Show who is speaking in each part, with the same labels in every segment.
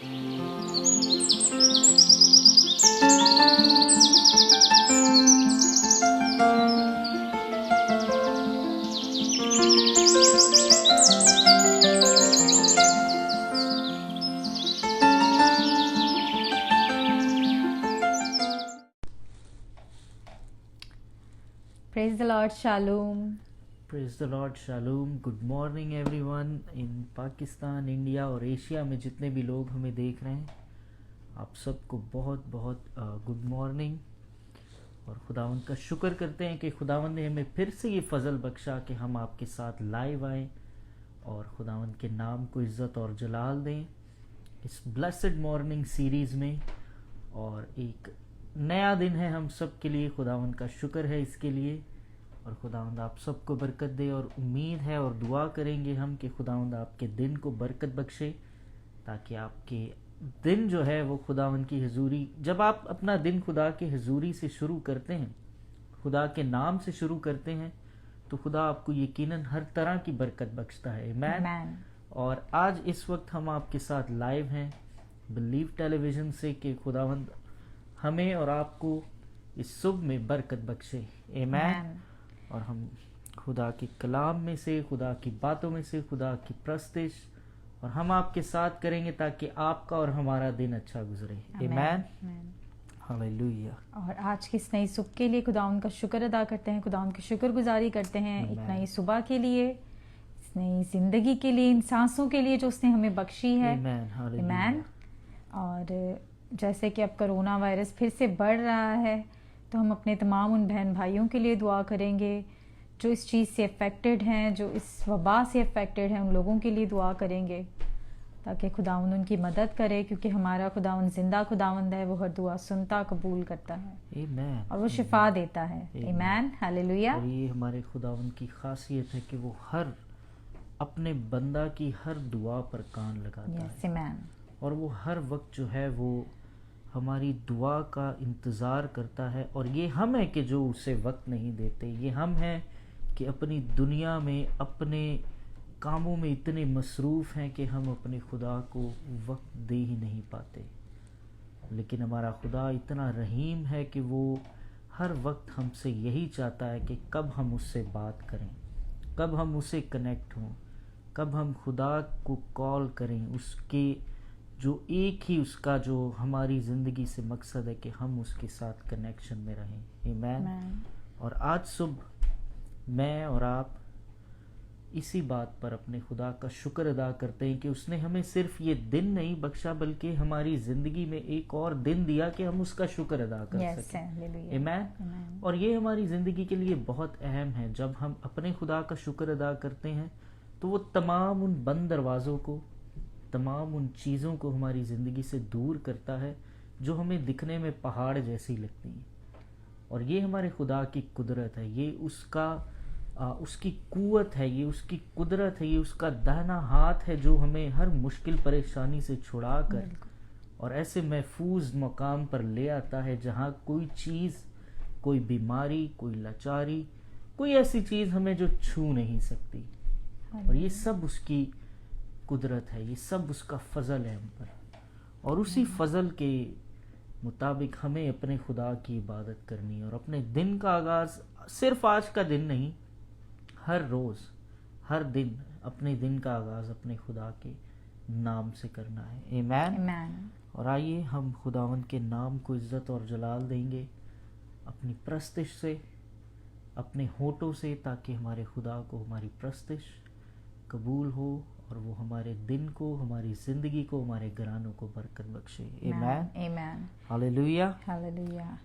Speaker 1: Praise the Lord, Shalom.
Speaker 2: Praise the Lord, Shalom. Good morning everyone in Pakistan, India और Asia में जितने भी लोग हमें देख रहे हैं, आप सबको बहुत बहुत गुड मॉर्निंग। और खुदावंद का शुक्र करते हैं कि खुदावंद ने हमें फिर से ये फजल बख्शा कि हम आपके साथ लाइव आएँ और खुदावंद के नाम को इज़्ज़त और जलाल दें इस ब्लेस्ड मॉर्निंग सीरीज़ में। और एक नया दिन है हम सब के लिए, खुदावंद का शुक्र है इसके लिए। और खुदावंद आप सबको बरकत दे, और उम्मीद है और दुआ करेंगे हम कि खुदावंद आपके दिन को बरकत बख्शे, ताकि आपके दिन जो है वो खुदावंद की हुजूरी, जब आप अपना दिन खुदा के हुजूरी से शुरू करते हैं, खुदा के नाम से शुरू करते हैं, तो खुदा आपको यकीनन हर तरह की बरकत बख्शता है। आमीन। और आज इस वक्त हम आपके साथ लाइव हैं बिलीव टेलीविज़न से कि खुदावंद हमें और आपको इस सुबह में बरकत बख्शे। आमीन। और हम खुदा के कलाम में से, खुदा की बातों में से, खुदा की प्रस्तिश, और हम आपके साथ करेंगे ताकि आपका और हमारा दिन अच्छा गुजरे। आमीन। हालेलुया।
Speaker 1: और आज की इस नई सुबह के लिए खुदा उनका शुक्र अदा करते हैं, खुदा उनकी शुक्रगुजारी करते हैं एक नई सुबह के लिए, इस नई जिंदगी के लिए, इन सांसों के लिए जो उसने हमें बख्शी है। आमीन। और जैसे कि अब कोरोना वायरस फिर से बढ़ रहा है, तो हम अपने तमाम उन बहन भाइयों के लिए दुआ करेंगे जो इस चीज़ से अफेक्टेड हैं, जो इस वबा से अफेक्टेड हैं, उन लोगों के लिए दुआ करेंगे ताकि खुदावंद उनकी मदद करे, क्योंकि हमारा खुदावंद जिंदा खुदावंद है, वो हर दुआ सुनता कबूल करता है।
Speaker 2: आमीन।
Speaker 1: और वो शिफा देता है। आमीन। हालेलुया।
Speaker 2: और ये हमारे खुदावंद की खासियत है कि वो हर अपने बंदा की हर दुआ पर कान लगाता है।
Speaker 1: आमीन।
Speaker 2: और वो हर वक्त जो है वो हमारी दुआ का इंतज़ार करता है। और ये हम हैं कि जो उसे वक्त नहीं देते, ये हम हैं कि अपनी दुनिया में, अपने कामों में इतने मसरूफ़ हैं कि हम अपने खुदा को वक्त दे ही नहीं पाते। लेकिन हमारा खुदा इतना रहीम है कि वो हर वक्त हमसे यही चाहता है कि कब हम उससे बात करें, कब हम उससे कनेक्ट हों, कब हम खुदा को कॉल करें। उसके जो एक ही उसका जो हमारी ज़िंदगी से मकसद है कि हम उसके साथ कनेक्शन में रहें। आमीन। और आज सुबह मैं और आप इसी बात पर अपने खुदा का शुक्र अदा करते हैं कि उसने हमें सिर्फ ये दिन नहीं बख्शा, बल्कि हमारी ज़िंदगी में एक और दिन दिया कि हम उसका शुक्र अदा कर सकें। आमीन। और ये हमारी ज़िंदगी के लिए बहुत अहम है। जब हम अपने खुदा का शुक्र अदा करते हैं तो वो तमाम उन बंद दरवाज़ों को, तमाम उन चीज़ों को हमारी ज़िंदगी से दूर करता है जो हमें दिखने में पहाड़ जैसी लगती हैं। और ये हमारे खुदा की कुदरत है, ये उसकी कुव्वत है, ये उसकी कुदरत है, ये उसका दाहिना हाथ है जो हमें हर मुश्किल परेशानी से छुड़ा कर और ऐसे महफूज मकाम पर ले आता है जहाँ कोई चीज़, कोई बीमारी, कोई लाचारी, कोई ऐसी चीज़ हमें जो छू नहीं सकती। और ये सब उसकी कुदरत है, ये सब उसका फजल है हम पर। और उसी फजल के मुताबिक हमें अपने खुदा की इबादत करनी है और अपने दिन का आगाज़ सिर्फ आज का दिन नहीं, हर रोज़, हर दिन अपने दिन का आगाज़ अपने खुदा के नाम से करना है। आमीन। और आइए हम खुदावंद के नाम को इज़्ज़त और जलाल देंगे अपनी प्रस्तिश से, अपने होठों से, ताकि हमारे खुदा को हमारी प्रस्तिश कबूल हो और वो हमारे दिन को, हमारी ज़िंदगी को, हमारे घरानों को बरकत बख्शे। आमीन। हालेलुया। हालेलुया।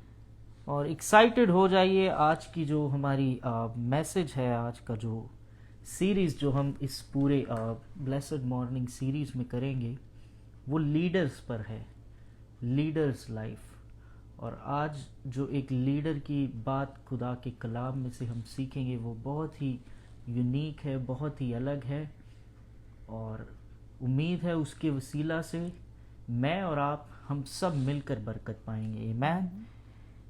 Speaker 2: और एक्साइटेड हो जाइए। आज की जो हमारी मैसेज है, आज का जो सीरीज़ जो हम इस पूरे ब्लेस्ड मॉर्निंग सीरीज़ में करेंगे, वो लीडर्स पर है, लीडर्स लाइफ। और आज जो एक लीडर की बात खुदा के कलाम में से हम सीखेंगे, वो बहुत ही यूनिक है, बहुत ही अलग है। और उम्मीद है उसके वसीला से मैं और आप, हम सब मिलकर बरकत पाएंगे। आमीन।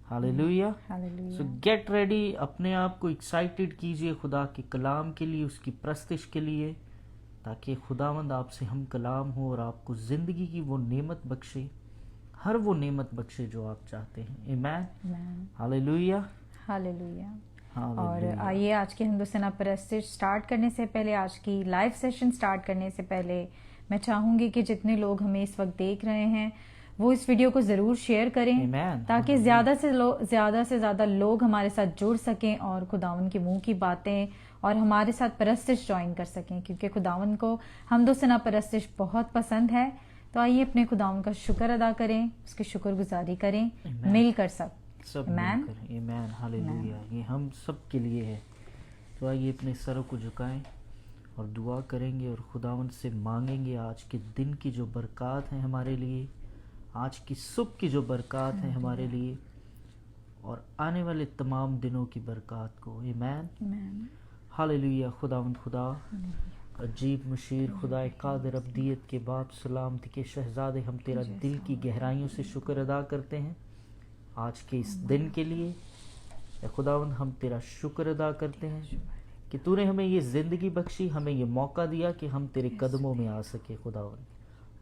Speaker 2: हालेलुया। सो गेट रेडी, अपने आप को एक्साइटेड कीजिए खुदा के कलाम के लिए, उसकी प्रस्तिश के लिए, ताकि खुदावंद आपसे हम कलाम हो और आपको ज़िंदगी की वो नेमत बख्शे, हर वो नेमत बख्शे जो आप चाहते हैं। आमीन, हालेलुया,
Speaker 1: हालेलुया। और आइए आज की हिंदुस्ताना परस्तिश स्टार्ट करने से पहले, आज की लाइव सेशन स्टार्ट करने से पहले मैं चाहूंगी कि जितने लोग हमें इस वक्त देख रहे हैं वो इस वीडियो को जरूर शेयर करें, ताकि ज्यादा से ज्यादा लोग हमारे साथ जुड़ सकें और खुदावन के मुंह की बातें और हमारे साथ परस्तिश ज्वाइन कर सकें, क्योंकि खुदावन को हिंदुस्ताना परस्तिश बहुत पसंद है। तो आइए अपने खुदावन का शुक्र अदा करें, उसकी शुक्रगुजारी करें मिलकर सब
Speaker 2: आमीन, हालेलुया। ये हम सब के लिए है। तो आइए अपने सरों को झुकाएं और दुआ करेंगे और खुदावन से मांगेंगे आज के दिन की जो बरकत है हमारे लिए, आज की सुबह की जो बरकत है हमारे लिए और आने वाले तमाम दिनों की बरकत को। आमीन, हालेलुया। खुदावन खुदा अजीब मुशीर खुदा कादिर अब्दियत के बाप सलामती के शहजादे, हम तेरा दिल की गहराइयों से शुक्र अदा करते हैं आज के इस दिन के लिए। खुदावन हम तेरा शुक्र अदा करते हैं कि तूने हमें ये ज़िंदगी बख्शी, हमें ये मौका दिया कि हम तेरे कदमों में आ सके खुदावन।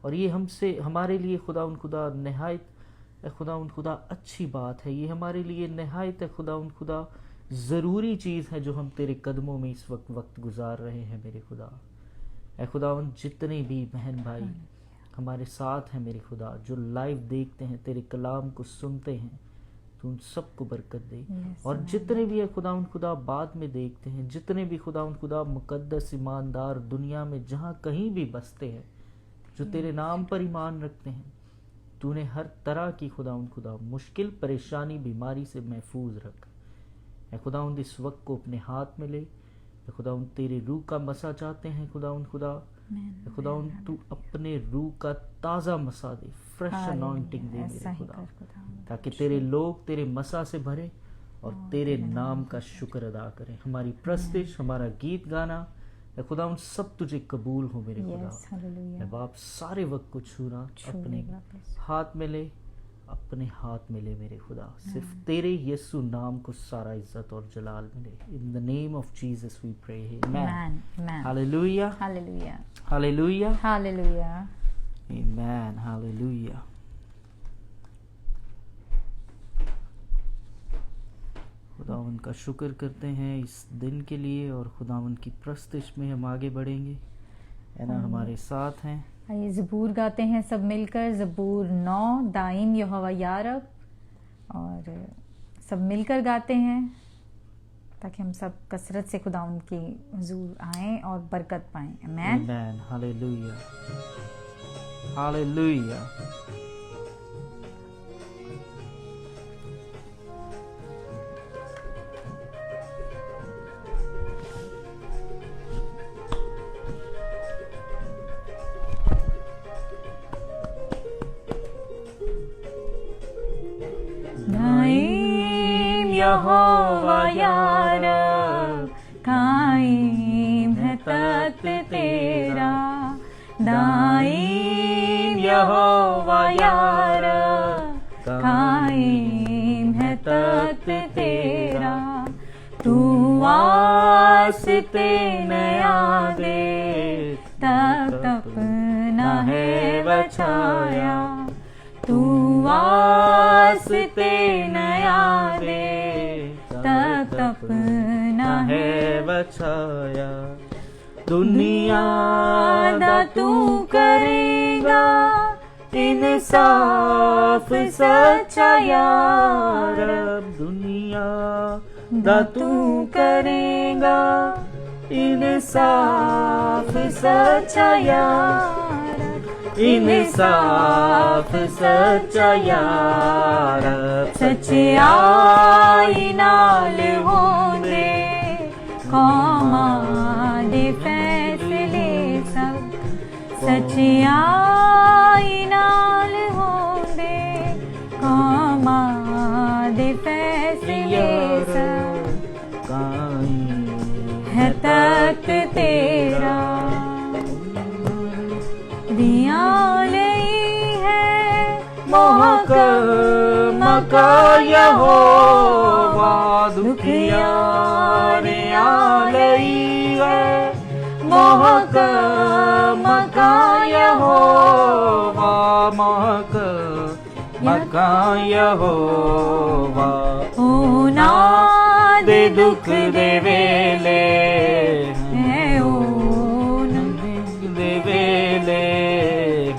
Speaker 2: और ये हमसे हमारे लिए खुदावन खुदा नहायत खुदावन खुदा अच्छी बात है, ये हमारे लिए नहायत खुदावन खुदा ज़रूरी चीज़ है जो हम तेरे कदमों में इस वक्त गुजार रहे हैं मेरे खुदा। खुदावन जितने भी बहन भाई हमारे साथ हैं मेरे खुदा, जो लाइव देखते हैं तेरे कलाम को सुनते हैं, तू उन सबको बरकत दे। और जितने भी है खुदावन खुदा बाद में देखते हैं, जितने भी खुदावन खुदा मुकद्दस ईमानदार दुनिया में जहाँ कहीं भी बसते हैं, जो तेरे नाम पर ईमान रखते हैं, तूने हर तरह की खुदावन खुदा मुश्किल परेशानी बीमारी से महफूज रख। खुदावंद इस वक्त को अपने हाथ में ले। खुदावंद तेरे रूह का मसा चाहते हैं खुदावंद खुदा। खुदावंद तू अपने रूह का ताज़ा मसा दे, फ्रेश अनॉइंटिंग दे मेरे खुदा, ताकि तेरे लोग तेरे मसा से भरे और तेरे नाम का शुक्र अदा करें। हमारी प्रस्तिश, हमारा गीत गाना खुदावंद सब तुझे कबूल हो मेरे खुदा। बाप सारे वक्त को छूना अपने हाथ में ले, अपने हाथ में ले मेरे खुदा। सिर्फ तेरे यीशु नाम को सारा इज्जत और जलाल मिले। In the name of Jesus we pray, amen, hallelujah,
Speaker 1: hallelujah,
Speaker 2: hallelujah,
Speaker 1: hallelujah,
Speaker 2: amen, hallelujah. खुदावंद का शुक्र करते हैं इस दिन के लिए और खुदावंद की प्रस्तिश में हम आगे बढ़ेंगे, है ना, हमारे साथ हैं।
Speaker 1: आइए ज़बूर गाते हैं सब मिलकर, ज़बूर 9, दाइम यहोवा या रब, और सब मिलकर गाते हैं ताकि हम सब कसरत से खुदावंद की हुजूर आएं और बरकत पाएं। आमीन,
Speaker 2: आमीन, हालेलुया, हालेलुया।
Speaker 1: यहोवा या रब, कायम है तख्त तेरा, दायम यहोवा या रब, कायम है तख्त तेरा। तू वास्ते नया दे, तब अपना है बचाया। तू वास्ते नया दे, तब अपना है
Speaker 2: बचाया।
Speaker 1: दुनिया दा तू करेगा इंसाफ सच्चा यार,
Speaker 2: दुनिया
Speaker 1: दा तू करेगा इंसाफ सच्चा यार, इंसाफ सच्चा यार। सच्चाई नाल होंदे कौमां दे फैसले सब, सच्चाई नाल होंदे कौमां दे फैसले सब। है तख्त तेरा दियां लई है मोहकम का यहोवा, दुखियारियां लई है
Speaker 2: महक मका यहोवा, महक मका यहोवा।
Speaker 1: ओ ना
Speaker 2: दे दुख दे वेले,
Speaker 1: है ओ
Speaker 2: दे वेले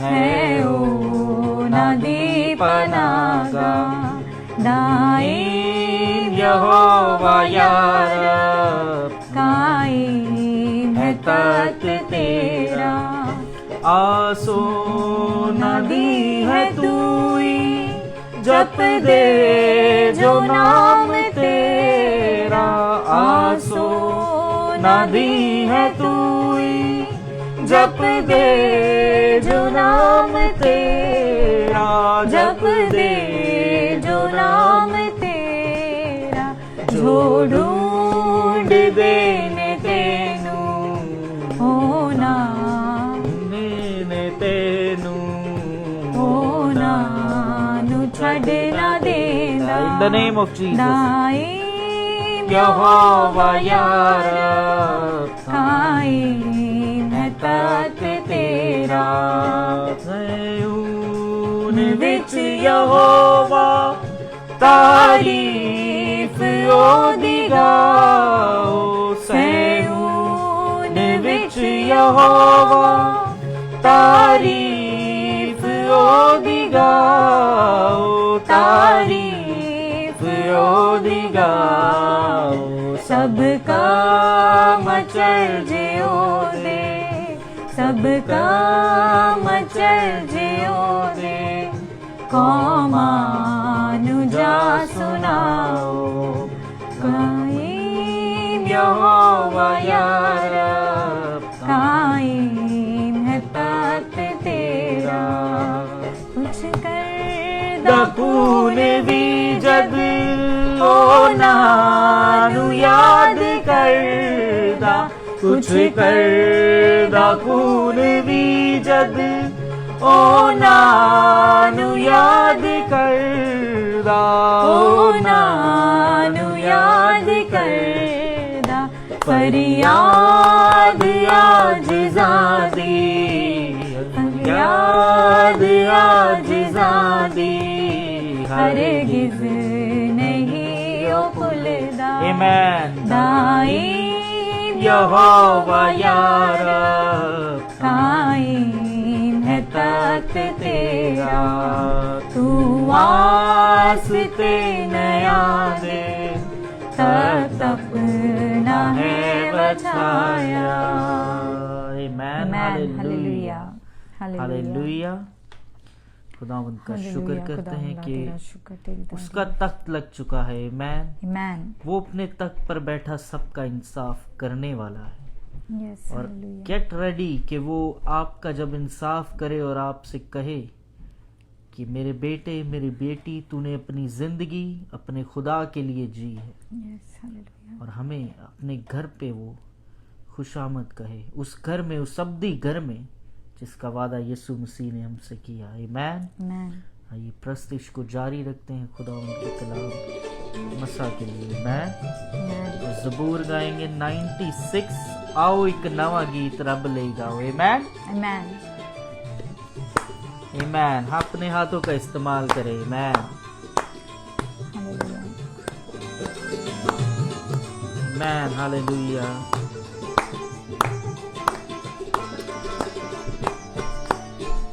Speaker 1: है ओ ना दे पनागा। दाईम
Speaker 2: यहोवा या रब,
Speaker 1: कायम है तख्त तेरा।
Speaker 2: आसो नदी है तूई, जप दे जो नाम तेरा। आसो नदी है तूई, जप दे जो नाम तेरा, जप दे जो नाम तेरा।
Speaker 1: जो ढूंढ देने तेनू होना,
Speaker 2: ने तेनू
Speaker 1: होना नु छड़ ना देना।
Speaker 2: In the name of Jesus.
Speaker 1: दाईम
Speaker 2: यहोवा या रब,
Speaker 1: कायम है तख्त तेरा।
Speaker 2: ज़ैयून विच यहोवा तारीफ ओदी गाओ। ज़ैयून विच यहोवा तारीफ ओदी गाओ, तारीफ ओदी गाओ।
Speaker 1: सबका मचल जियो दे, सबका मचल जियो दे। कौमानु जा सुनाओ, कायम यहोवा या रब, कायम है तख्त तेरा। कुछ कर
Speaker 2: दपून भी जद ओ नानु याद करदा। कुछ कर दपून भी जद ओ नानु याद करदा,
Speaker 1: ओ नानु याद करदा। फरियाद आजिज़ा दी, फरियाद आजिज़ा दी। हरगिज़ नहीं ओ खुलदा।
Speaker 2: Amen.
Speaker 1: दाईम
Speaker 2: यहोवा या रब,
Speaker 1: कायम है तख्त तेरा। तू वास्ते नया दे, तख्त अपना है बचाया।
Speaker 2: Amen.
Speaker 1: Hallelujah,
Speaker 2: hallelujah. खुदावंद का शुक्र करते हैं कि उसका तख्त लग चुका है। आमेन। वो अपने तख्त पर बैठा सबका इंसाफ करने वाला है। और गेट रेडी कि वो आपका जब इंसाफ करे और आपसे कहे कि मेरे बेटे मेरी बेटी, तूने अपनी जिंदगी अपने खुदा के लिए जी है। और हमें अपने घर पे वो खुशामद कहे, उस घर में, उस अब्दी घर में जिसका वादा यीशु मसीह ने हमसे किया। आमीन। आइए प्रस्तुति को जारी रखते हैं खुदा उनके कलाम मसा के लिए। मैं ज़बूर गाएंगे 96। आओ एक नवा गीत रब ले गाओ। आमीन,
Speaker 1: आमीन,
Speaker 2: आमीन। अपने हाथों का इस्तेमाल करें। आमीन, आमीन, हालेलुया।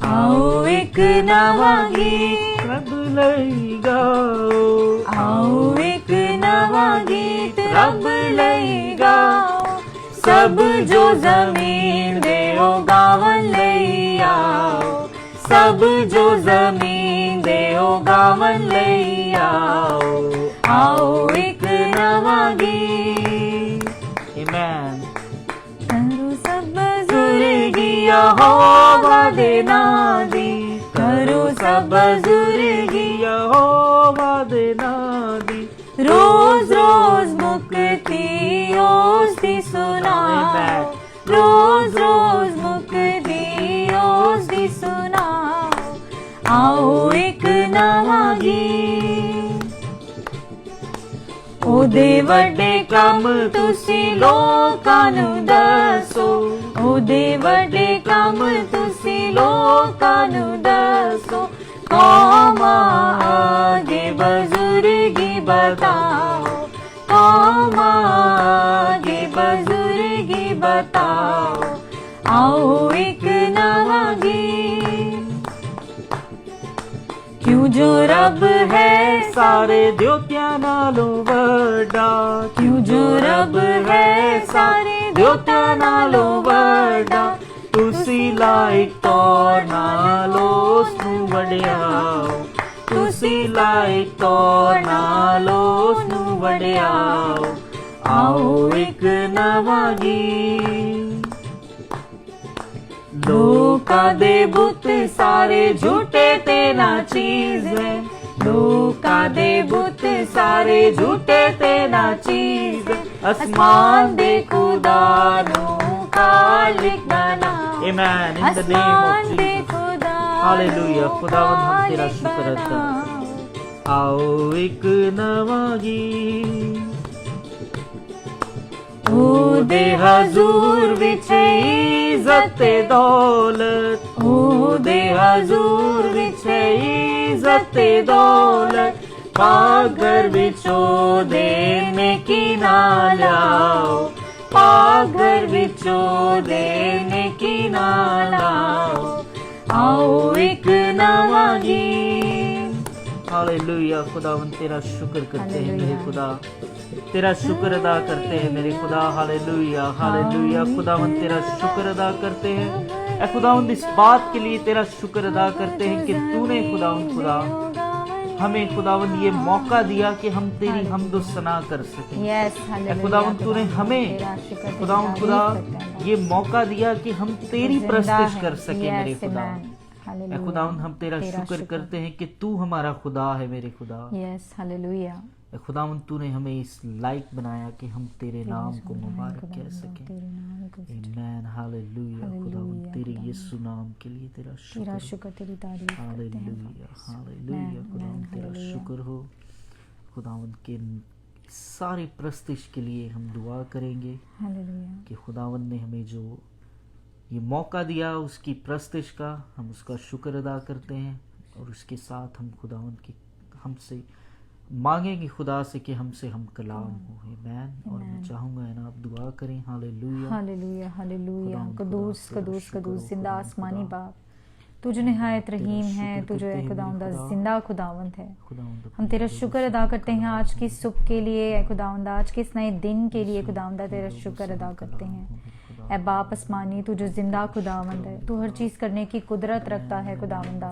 Speaker 1: आओ एक नवा गीत
Speaker 2: रब ले गाओ,
Speaker 1: आओ एक नवा गीत रब ले गाओ। सब जो जमीन दे ओ गावन ले आओ, सब जो जमीन दे ओ गावन ले आओ। आओ एक नवा गीत।
Speaker 2: आमीन।
Speaker 1: करो सब बुजुर्गी यहोवा दे नादी, करो सब बुजुर्गी
Speaker 2: यहोवा दे नादी।
Speaker 1: रोज रोज मुक्ति ओसदी सुनाओ, रोज रोज मुक्ति ओसदी सुनाओ। आओ एक नवा गीत। ओदे वड्डे कम तुसी लोकां नूं दसो, ਉਹਦੇ ਵੱਡੇ ਕੰਮ ਤੁਸੀਂ ਲੋਕਾਂ ਨੂੰ ਦੱਸੋ, ਕੌਮਾਂ ਆਗੇ ਬਜ਼ੁਰਗੀ ਬਤਾਓ, ਕੌਮਾਂ ਆਗੇ ਬਜ਼ੁਰਗੀ ਬਤਾਓ। आओ एक नवा गीत, क्यों जो रब है
Speaker 2: सारे द्योत्या नालों वड्डा,
Speaker 1: क्यों जो रब है सारे
Speaker 2: द्योत्या नालों वड्डा, तुसी लाइक तो नालो उसनू वड्याओ, तुसी लाइक तो नालो उसनू वड्याओ। आओ एक नवा गीत। लोकां दे बुत सारे झूठे ते ना चीज है, लोकां दे बुत सारे झूठे ते ना चीज, आसमान दे खुदा नू खालिक बनाओ। Amen in the name of Jesus. Hallelujah. खुदावंद हम तेरा शुक्र अदा करते हैं। आओ एक नवा गीत, ओदे हजूर विच इज्जत ते दौलत, ओदे हजूर विच इज्जत ते दौलत, पागर विच ओदे नेकी ना लाओ, पागर विच ओदे नेकी ना लाओ। आओ एक नवा गीत। हालेलुया। खुदावंद तेरा शुक्र करते हैं मेरे खुदा, तेरा शुक्र अदा करते हैं मेरे खुदा। Hallelujah hallelujah. खुदावंद तेरा शुक्र अदा करते हैं। ऐ खुदावंद इस बात के लिए तेरा शुक्र अदा करते हैं कि तूने खुदावंद खुदा हमें खुदावंद ये मौका दिया कि हम तेरी हमदो सना कर सकें। खुदावंद तूने हमें खुदावंद खुदा ये मौका दिया कि हम तेरी प्रस्तुति कर सकें मेरे खुदा। खुदावंद हम तेरा शुक्र करते हैं कि तू हमारा खुदा है मेरे खुदा।
Speaker 1: Yes hallelujah.
Speaker 2: खुदावंद तूने हमें इस लायक बनाया कि हम तेरे नाम को मुबारक कह सकें। आमीन हालेलुया। खुदावंद तेरे यीशु नाम के लिए तेरा शुक्र,
Speaker 1: तेरी तारीफ
Speaker 2: हालेलुया हालेलुया। खुदावंद तेरा शुक्र हो। खुदावंद के सारी प्रस्तिश के लिए हम दुआ करेंगे कि खुदावंद ने हमें जो ये मौका दिया उसकी प्रस्तिश का हम उसका शुक्र अदा करते हैं, और उसके साथ हम खुदावंद की हमसे मांगेंगे खुदा से कि हमसे हम कलाम हो। आमीन। और मैं चाहूँगा है ना आप दुआ करें। Hallelujah
Speaker 1: hallelujah hallelujah. कदूस कदूस कदूस जिंदा आसमानी बाप, तू जो निहायत रहीम है, तू जो है खुदावंद जिंदा खुदावंद है, हम तेरा शुक्र अदा करते हैं आज की सुबह के लिए खुदावंद, आज के इस नए दिन के लिए खुदावंद तेरा शुक्र अदा करते हैं। ऐ बाप आसमानी, तू जो जिंदा खुदावंद है, तू हर चीज़ करने की कुदरत रखता है खुदावंदा।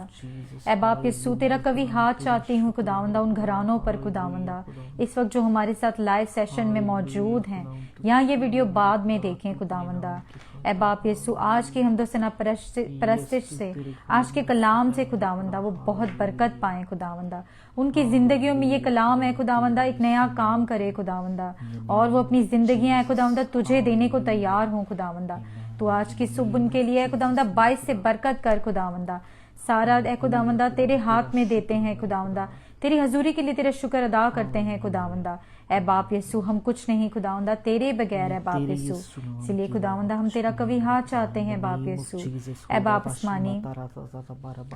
Speaker 1: ऐ बाप यीशु तेरा कभी हाथ चाहती हूँ खुदावंदा उन घरानों पर खुदावंदा, इस वक्त जो हमारे साथ लाइव सेशन में मौजूद हैं या ये वीडियो बाद में देखें खुदावंदा। ऐ बाप यीशु आज की हमदोसना परस्तिश से, आज के कलाम से खुदावंदा वो बहुत बरकत पाएं खुदावंदा, उनकी जिंदगियों में ये कलाम है खुदावंदा एक नया काम करे खुदावंदा, और वो अपनी जिंदगियां है खुदावंदा तुझे देने को तैयार हों खुदावंदा। तो आज की सुबह उनके लिए खुदावंदा 22 से बरकत कर खुदावंदा, सारा ए खुदावंदा तेरे हाथ में देते हैं खुदावंदा, तेरी हजूरी के लिए तेरा शुक्र अदा करते हैं खुदावंदा। ऐ बाप यीशु हम कुछ नहीं खुदावंदा तेरे बगैर है बाप यीशु, इसलिए खुदावंदा हम तेरा कभी हाथ चाहते हैं बाप यीशु। ऐ बाप आसमानी,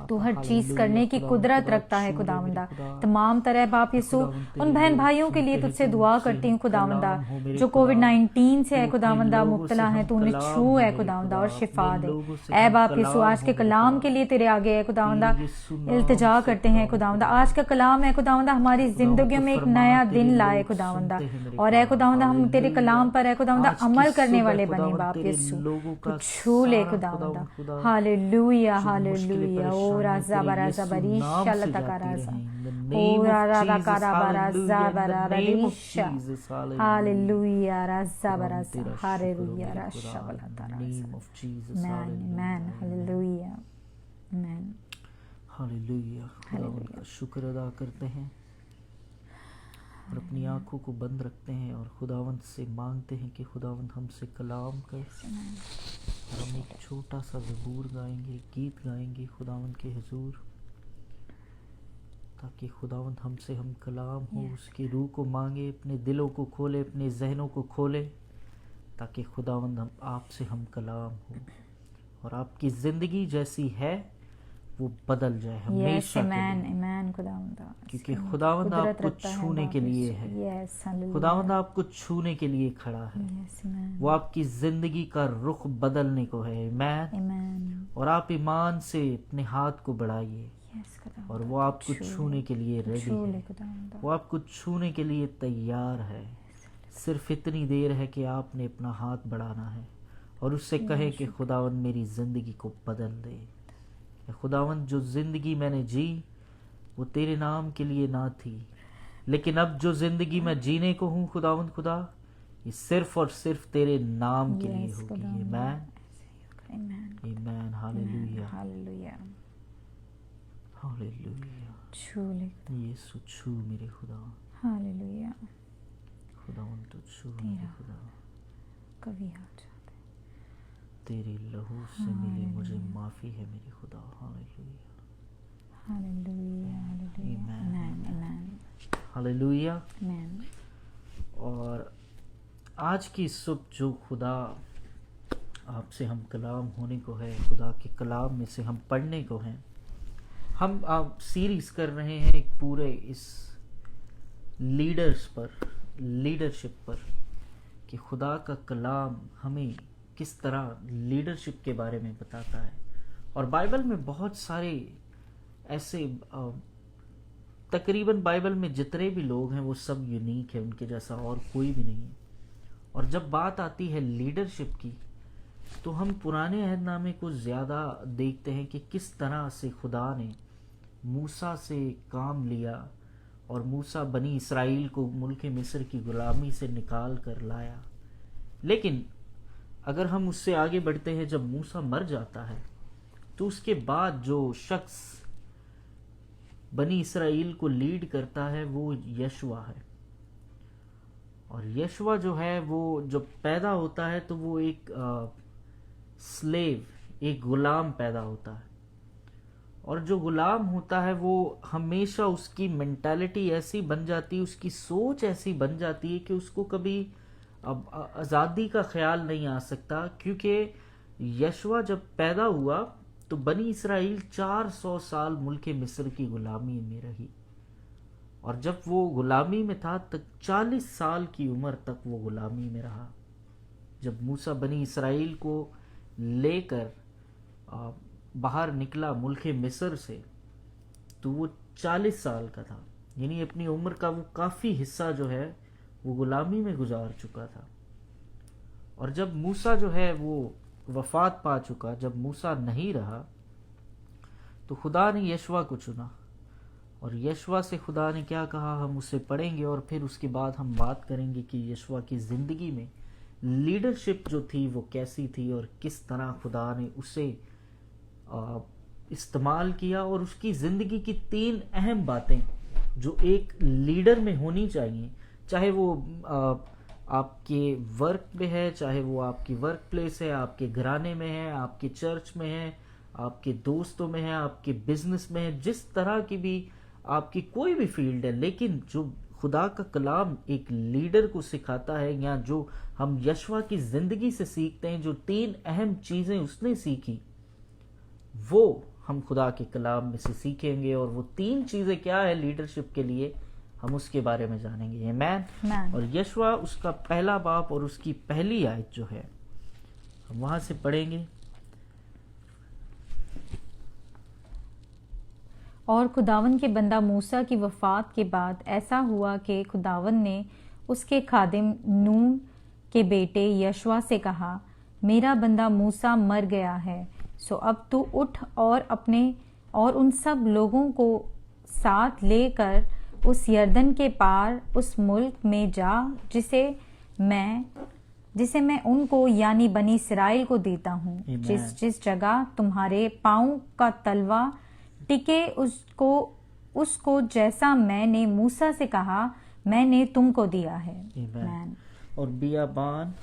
Speaker 1: तू हर चीज करने की कुदरत रखता है खुदावंदा। तमाम तरह बाप यीशु उन बहन भाइयों के लिए तुझसे दुआ करती हूँ खुदावंदा जो कोविड-19 से है खुदावंदा मुब्तला है, तू उन्हें छू है खुदावंदा और शिफा दे। ऐ बाप यीशु आज के कलाम के लिए तेरे आगे है खुदावंदा इल्तिजा करते हैं खुदावंदा, आज का कलाम है खुदावंदा हमारी जिंदगियों में एक नया दिन लाए खुदावंदा, और है खुदावंदा हम तेरे कलाम पर है खुदावंदा अमल करने वाले बने बाप यीशु, तू छू ले खुदावंदा। Hallelujah hallelujah. ओ राजा बराजा बरीशा लतका राजा, ओ राजा कारा बराजा बराबरीशा, हालेलुया राजा बराजा, हालेलुया राजा बलाता राजा। Man man hallelujah man
Speaker 2: hallelujah. खुदावंद का शुक्र अदा करते हैं और अपनी आंखों को बंद रखते हैं और खुदावंद से मांगते हैं कि खुदावंद हमसे कलाम कर। हम एक छोटा सा ज़बूर गाएंगे, गीत गाएंगे खुदावंद के हुजूर, ताकि खुदावंद हमसे हम कलाम हो, उसकी रूह को मांगे, अपने दिलों को खोले, अपने जहनों को खोले, ताकि खुदावंद हम आपसे हम कलाम हो और आपकी ज़िंदगी जैसी है वो बदल जाए हमेशा के लिए,
Speaker 1: आमीन खुदावंद,
Speaker 2: क्योंकि खुदावंद आपको छूने के लिए है। खुदावंद आपको छूने के लिए खड़ा है। वो आपकी ज़िंदगी का रुख बदलने को है। आमीन। और आप ईमान से अपने हाथ को बढ़ाइए और वो आपको छूने के लिए रेडी है। वो आपको छूने के लिए तैयार है। सिर्फ इतनी देर है कि आपने अपना हाथ बढ़ाना है और उससे कहें कि खुदावंद मेरी ज़िंदगी को बदल दे। खुदावंद जो ज़िंदगी मैंने जी वो तेरे नाम के लिए ना थी, लेकिन अब जो ज़िंदगी मैं जीने को हूँ खुदावंद खुदा, ये सिर्फ और सिर्फ तेरे नाम के लिए होगी। आमीन, आमीन, हालेलुया, हालेलुया, हालेलुया। यीशु छू मेरे खुदा,
Speaker 1: हालेलुया,
Speaker 2: खुदावंद तो छू मेरे खुदा,
Speaker 1: कभी आ जाते
Speaker 2: तेरे लहू से मिली मुझे माफ़ी है मेरे खुदा। हालेलुया,
Speaker 1: हालेलुया,
Speaker 2: हालेलुया, आमीन। और आज की सुबह जो खुदा आपसे हम कलाम होने को है, खुदा के कलाम में से हम पढ़ने को हैं। हम आप सीरीज कर रहे हैं एक पूरे इस लीडरशिप पर कि खुदा का कलाम हमें किस तरह लीडरशिप के बारे में बताता है। और बाइबल में बहुत सारे ऐसे तकरीबन बाइबल में जितने भी लोग हैं वो सब यूनिक है, उनके जैसा और कोई भी नहीं है। और जब बात आती है लीडरशिप की तो हम पुराने अहदनामे को ज़्यादा देखते हैं कि किस तरह से खुदा ने मूसा से काम लिया और मूसा बनी इसराइल को मुल्क मिस्र की गुलामी से निकाल कर लाया। लेकिन अगर हम उससे आगे बढ़ते हैं, जब मूसा मर जाता है तो उसके बाद जो शख्स बनी इसराइल को लीड करता है वो यशुआ है। और यशुआ जो है वो जब पैदा होता है तो वो एक स्लेव, एक गुलाम पैदा होता है। और जो गुलाम होता है वो हमेशा उसकी मेंटालिटी ऐसी बन जाती है, उसकी सोच ऐसी बन जाती है कि उसको कभी अब आज़ादी का ख्याल नहीं आ सकता। क्योंकि यशुआ जब पैदा हुआ तो बनी इसराइल 400 साल मुल्क मिस्र की गुलामी में रही। और जब वो गुलामी में था तक 40 साल की उम्र तक वो गुलामी में रहा। जब मूसा बनी इसराइल को लेकर बाहर निकला मुल्क मिस्र से तो वो 40 साल का था, यानी अपनी उम्र का वो काफ़ी हिस्सा जो है वो गुलामी में गुजार चुका था। और जब मूसा जो है वो वफात पा चुका, जब मूसा नहीं रहा तो खुदा ने यशुआ को चुना। और यशुआ से खुदा ने क्या कहा हम उसे पढ़ेंगे और फिर उसके बाद हम बात करेंगे कि यशुआ की ज़िंदगी में लीडरशिप जो थी वो कैसी थी और किस तरह खुदा ने उसे इस्तेमाल किया। और उसकी ज़िंदगी की 3 अहम बातें जो एक लीडर में होनी चाहिए, चाहे वो आपके वर्क में है, चाहे वो आपकी वर्क प्लेस है, आपके घराने में है, आपके चर्च में है, आपके दोस्तों में है, आपके बिजनेस में है, जिस तरह की भी आपकी कोई भी फील्ड है। लेकिन जो खुदा का कलाम एक लीडर को सिखाता है, या जो हम यशुआ की ज़िंदगी से सीखते हैं, जो 3 अहम चीज़ें उसने सीखी वो हम खुदा के कलाम में से सीखेंगे। और वो 3 चीज़ें क्या है लीडरशिप के लिए, हम उसके बारे में जानेंगे। आमीन। और यशुआ उसका पहला बाप और उसकी पहली आयत जो है हम वहां से पढ़ेंगे।
Speaker 1: और खुदावन के बंदा मूसा की वफ़ात के बाद ऐसा हुआ कि खुदावन ने उसके खादिम नून के बेटे यशुआ से कहा, मेरा बंदा मूसा मर गया है, सो अब तू उठ और अपने और उन सब लोगों को साथ लेकर उस यरदन के पार उस मुल्क में जा जिसे मैं उनको यानी बनी इसराइल को देता हूँ। जिस जगह तुम्हारे पाँव का तलवा टिके उसको जैसा मैंने मूसा से कहा मैंने तुमको दिया है।
Speaker 2: और बियाबान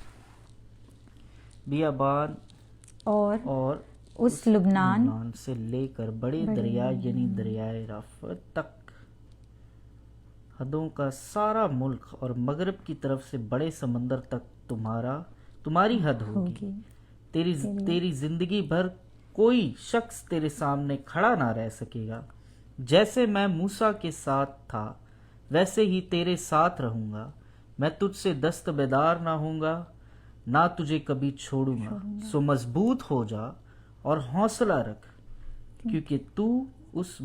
Speaker 2: और उस लुबनान से लेकर बड़े दरिया यानी दरियाए राफत तक हदों का सारा मुल्क और मगरब की तरफ से बड़े समंदर तक तुम्हारा तुम्हारी हद होगी। तेरी जिंदगी भर कोई शख्स तेरे सामने खड़ा ना रह सकेगा। जैसे मैं मूसा के साथ था वैसे ही तेरे साथ रहूंगा। मैं तुझसे दस्तबेदार ना होऊंगा, ना तुझे कभी छोड़ूंगा। सो मजबूत हो जा और हौसला रख, क्योंकि तू उस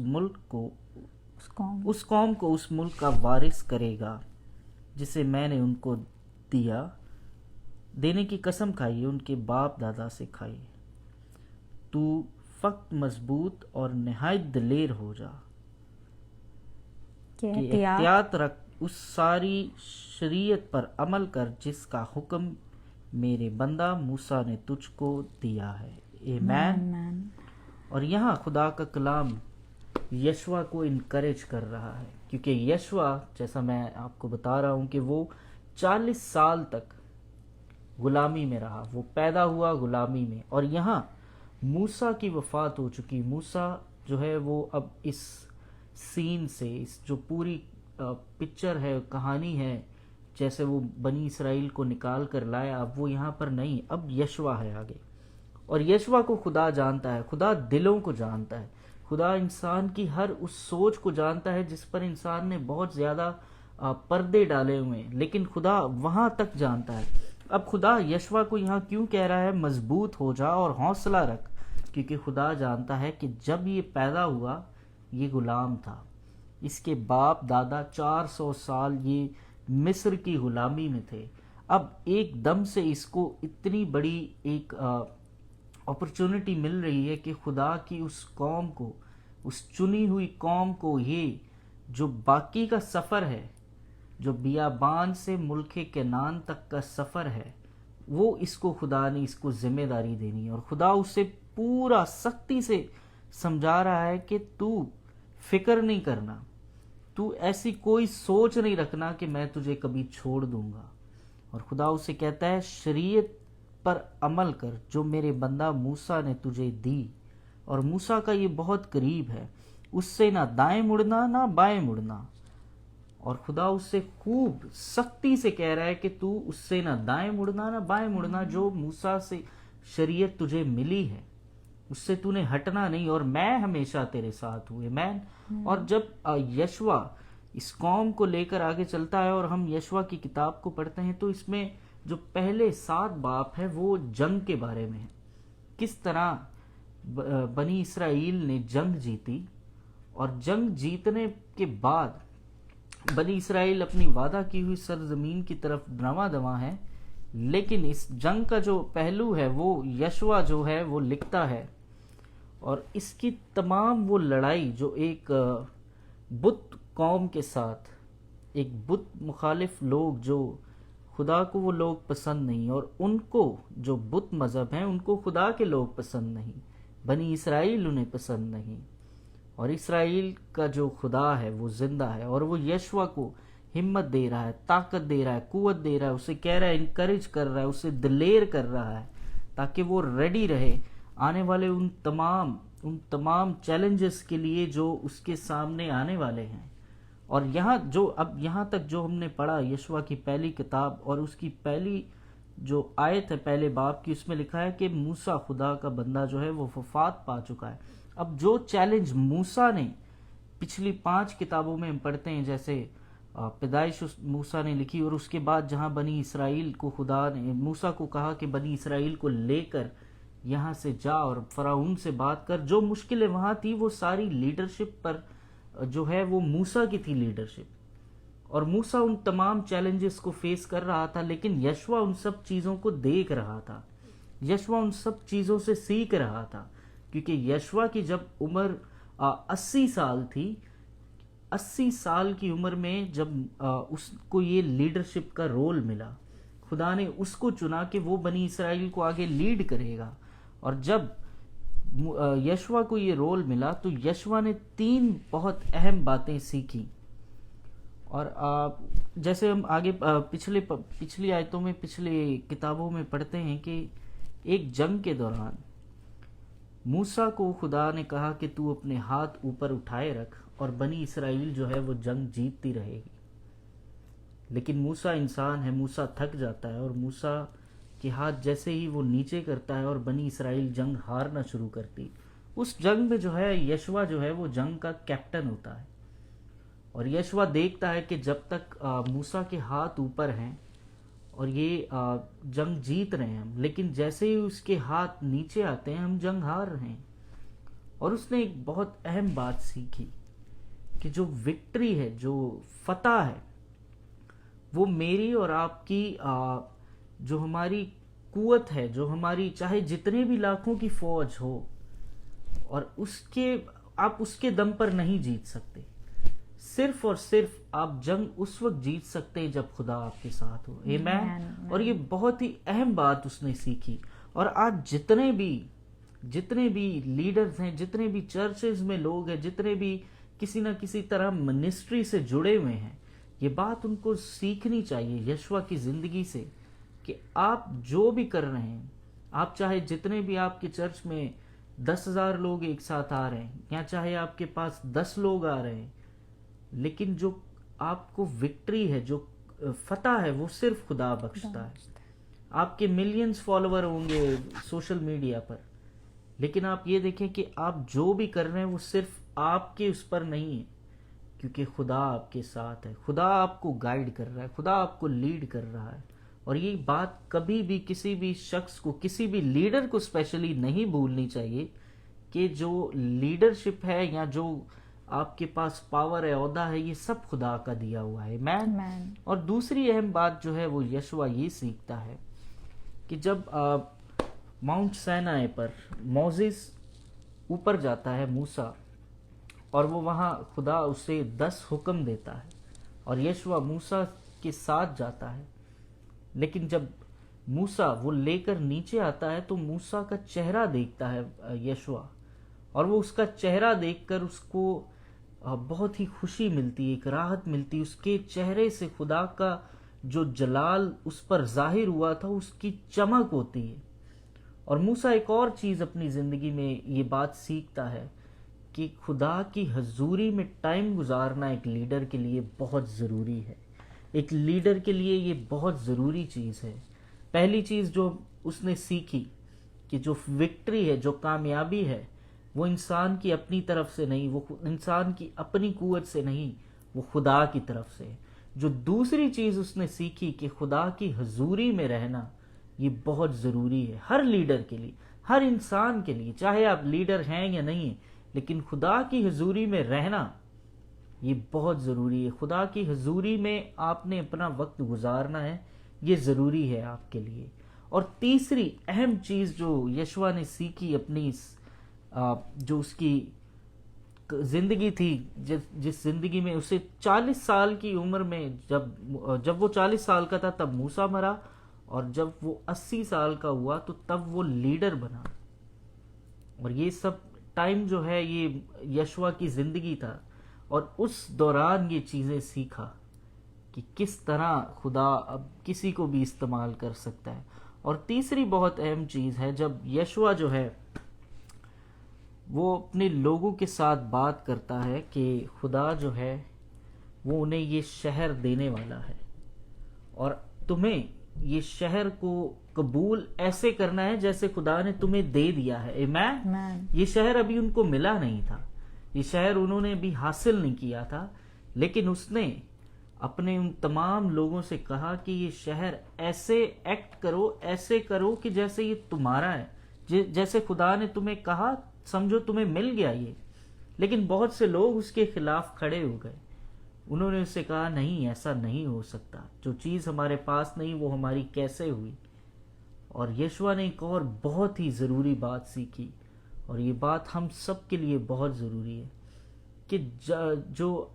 Speaker 2: कौम को उस मुल्क का वारिस करेगा जिसे मैंने उनको देने की कसम खाई है, उनके बाप दादा से खाई। तू फक्त मजबूत और निहायत दिलेर हो जा कि एहतियात रख, उस सारी शरीयत पर अमल कर जिसका हुक्म मेरे बंदा मूसा ने तुझको दिया है। आमीन। और यहाँ खुदा का कलाम यशवा को इनकरेज कर रहा है, क्योंकि यशवा, जैसा मैं आपको बता रहा हूँ कि वो 40 साल तक गुलामी में रहा। वो पैदा हुआ गुलामी में, और यहाँ मूसा की वफ़ात हो चुकी। मूसा जो है वो अब इस सीन से, इस जो पूरी पिक्चर है, कहानी है, जैसे वो बनी इसराइल को निकाल कर लाया, अब वो यहाँ पर नहीं, अब यशवा है आगे। और यशवा को खुदा जानता है, खुदा दिलों को जानता है, खुदा इंसान की हर उस सोच को जानता है जिस पर इंसान ने बहुत ज़्यादा पर्दे डाले हुए हैं, लेकिन खुदा वहाँ तक जानता है। अब खुदा यशवा को यहाँ क्यों कह रहा है मजबूत हो जा और हौसला रख, क्योंकि खुदा जानता है कि जब ये पैदा हुआ ये गुलाम था, इसके बाप दादा 400 साल ये मिस्र की गुलामी में थे। अब एकदम से इसको इतनी बड़ी एक अपॉर्चुनिटी मिल रही है कि खुदा की उस कौम को, उस चुनी हुई कौम को, ये जो बाकी का सफ़र है, जो बियाबान से मुल्के केनान तक का सफ़र है, वो इसको खुदा ने इसको जिम्मेदारी देनी है। और खुदा उसे पूरा सख्ती से समझा रहा है कि तू फिक्र नहीं करना, तू ऐसी कोई सोच नहीं रखना कि मैं तुझे कभी छोड़ दूंगा। और खुदा उसे कहता है शरीयत पर अमल कर जो मेरे बंदा मूसा ने तुझे दी। और मूसा का ये बहुत करीब है, उससे ना दाएं मुड़ना ना बाएं मुड़ना। और खुदा उससे खूब सख्ती से कह रहा है कि तू उससे ना दाएं मुड़ना ना बाएं मुड़ना। जो मूसा से शरीयत तुझे मिली है उससे तूने हटना नहीं, और मैं हमेशा तेरे साथ हूँ। आमीन। और जब यशवा इस कौम को लेकर आगे चलता है और हम यशवा की किताब को पढ़ते हैं, तो इसमें जो पहले 7 बाब है वो जंग के बारे में है। किस तरह बनी इसराइल ने जंग जीती, और जंग जीतने के बाद बनी इसराइल अपनी वादा की हुई सरजमीन की तरफ रवां दवां है। लेकिन इस जंग का जो पहलू है वो यशवा जो है वो लिखता है, और इसकी तमाम वो लड़ाई जो एक बुत कौम के साथ, एक बुत मुखालिफ लोग, जो खुदा को वो लोग पसंद नहीं, और उनको जो बुत मज़हब हैं उनको खुदा के लोग पसंद नहीं, बनी इसराइल उन्हें पसंद नहीं। और इसराइल का जो खुदा है वो जिंदा है, और वो यशवा को हिम्मत दे रहा है, ताकत दे रहा है, कुव्वत दे रहा है, उसे कह रहा है, इनकरेज कर रहा है, उसे दिलेर कर रहा है, ताकि वो रेडी रहे आने वाले उन तमाम चैलेंजेस के लिए जो उसके सामने आने वाले हैं। और यहाँ तक जो हमने पढ़ा यशवा की पहली किताब और उसकी पहली जो आयत है पहले बाब की, उसमें लिखा है कि मूसा खुदा का बंदा जो है वो वफात पा चुका है। अब जो चैलेंज मूसा ने पिछली 5 किताबों में हम पढ़ते हैं, जैसे पैदाइश मूसा ने लिखी, और उसके बाद जहाँ बनी इसराइल को खुदा ने मूसा को कहा कि बनी इसराइल को लेकर यहाँ से जा और फ़िरौन से बात कर, जो मुश्किलें वहाँ थी वो सारी लीडरशिप पर जो है वो मूसा की थी लीडरशिप, और मूसा उन तमाम चैलेंजेस को फेस कर रहा था। लेकिन यशवा उन सब चीज़ों को देख रहा था, यशवा उन सब चीज़ों से सीख रहा था, क्योंकि यशवा की जब उम्र 80 साल थी, 80 साल की उम्र में जब उसको ये लीडरशिप का रोल मिला, खुदा ने उसको चुना कि वो बनी इसराइल को आगे लीड करेगा। और जब यशवा को ये रोल मिला तो यशवा ने 3 बहुत अहम बातें सीखी। और जैसे हम आगे पिछली आयतों में, पिछली किताबों में पढ़ते हैं कि एक जंग के दौरान मूसा को खुदा ने कहा कि तू अपने हाथ ऊपर उठाए रख, और बनी इसराइल जो है वो जंग जीतती रहेगी। लेकिन मूसा इंसान है, मूसा थक जाता है, और मूसा कि हाथ जैसे ही वो नीचे करता है और बनी इसराइल जंग हारना शुरू करती, उस जंग में जो है यशवा जो है वो जंग का कैप्टन होता है। और यशवा देखता है कि जब तक मूसा के हाथ ऊपर हैं और ये जंग जीत रहे हैं हम, लेकिन जैसे ही उसके हाथ नीचे आते हैं हम जंग हार रहे हैं। और उसने एक बहुत अहम बात सीखी कि जो विक्ट्री है, जो फतह है, वो मेरी और आपकी जो हमारी कुवत है, जो हमारी चाहे जितने भी लाखों की फौज हो, और आप उसके दम पर नहीं जीत सकते। सिर्फ और सिर्फ आप जंग उस वक्त जीत सकते हैं जब खुदा आपके साथ हो। आमीन। और ये बहुत ही अहम बात उसने सीखी। और आज जितने भी लीडर्स हैं, जितने भी चर्चेज में लोग हैं, जितने भी किसी ना किसी तरह मिनिस्ट्री से जुड़े हुए हैं, ये बात उनको सीखनी चाहिए यशवा की जिंदगी से कि आप जो भी कर रहे हैं, आप चाहे जितने भी आपके चर्च में 10,000 लोग एक साथ आ रहे हैं या चाहे आपके पास 10 लोग आ रहे हैं, लेकिन जो आपको विक्ट्री है, जो फतह है, वो सिर्फ खुदा बख्शता है। आपके मिलियंस फॉलोवर होंगे सोशल मीडिया पर, लेकिन आप ये देखें कि आप जो भी कर रहे हैं वो सिर्फ आपके उस पर नहीं है, क्योंकि खुदा आपके साथ है। खुदा आपको गाइड कर रहा है, खुदा आपको लीड कर रहा है। और ये बात कभी भी किसी भी शख्स को, किसी भी लीडर को स्पेशली नहीं भूलनी चाहिए कि जो लीडरशिप है या जो आपके पास पावर है, ओहदा है, ये सब खुदा का दिया हुआ है। मैन। और दूसरी अहम बात जो है वो यशवा ये सीखता है कि जब माउंट सैनाई पर मोसेस ऊपर जाता है, मूसा, और वो वहाँ खुदा उसे 10 हुक्म देता है और यशवा मूसा के साथ जाता है। लेकिन जब मूसा वो लेकर नीचे आता है तो मूसा का चेहरा देखता है यशवा, और वो उसका चेहरा देखकर उसको बहुत ही खुशी मिलती है, एक राहत मिलती है। उसके चेहरे से खुदा का जो जलाल उस पर जाहिर हुआ था, उसकी चमक होती है। और मूसा एक और चीज़ अपनी ज़िंदगी में ये बात सीखता है कि खुदा की हजूरी में टाइम गुजारना एक लीडर के लिए बहुत ज़रूरी है। एक लीडर के लिए ये बहुत ज़रूरी चीज़ है। पहली चीज़ जो उसने सीखी कि जो विक्ट्री है, जो कामयाबी है, वो इंसान की अपनी तरफ से नहीं, वो इंसान की अपनी कुवत से नहीं, वो खुदा की तरफ से। जो दूसरी चीज़ उसने सीखी कि खुदा की हजूरी में रहना ये बहुत ज़रूरी है हर लीडर के लिए, हर इंसान के लिए, चाहे आप लीडर हैं या नहीं, लेकिन खुदा की हजूरी में रहना ये बहुत ज़रूरी है। खुदा की हजूरी में आपने अपना वक्त गुजारना है, ये ज़रूरी है आपके लिए। और तीसरी अहम चीज़ जो यशवा ने सीखी अपनी जो उसकी ज़िंदगी थी, जिस ज़िंदगी में उसे 40 साल की उम्र में, जब वो 40 साल का था तब मूसा मरा, और जब वो 80 साल का हुआ तो तब वो लीडर बना। और ये सब टाइम जो है ये यशवा की ज़िंदगी था, और उस दौरान ये चीज़ें सीखा कि किस तरह खुदा अब किसी को भी इस्तेमाल कर सकता है। और तीसरी बहुत अहम चीज़ है, जब यशवा जो है वो अपने लोगों के साथ बात करता है कि खुदा जो है वो उन्हें ये शहर देने वाला है, और तुम्हें ये शहर को कबूल ऐसे करना है जैसे खुदा ने तुम्हें दे दिया है। आमीन। ये शहर अभी उनको मिला नहीं था, ये शहर उन्होंने अभी हासिल नहीं किया था, लेकिन उसने अपने उन तमाम लोगों से कहा कि ये शहर ऐसे एक्ट करो, ऐसे करो कि जैसे ये तुम्हारा है, जैसे खुदा ने तुम्हें कहा, समझो तुम्हें मिल गया ये। लेकिन बहुत से लोग उसके खिलाफ खड़े हो गए। उन्होंने उससे कहा नहीं, ऐसा नहीं हो सकता, जो चीज़ हमारे पास नहीं वो हमारी कैसे हुई। और यशवा ने एक और बहुत ही ज़रूरी बात सीखी, और ये बात हम सब के लिए बहुत ज़रूरी है कि जो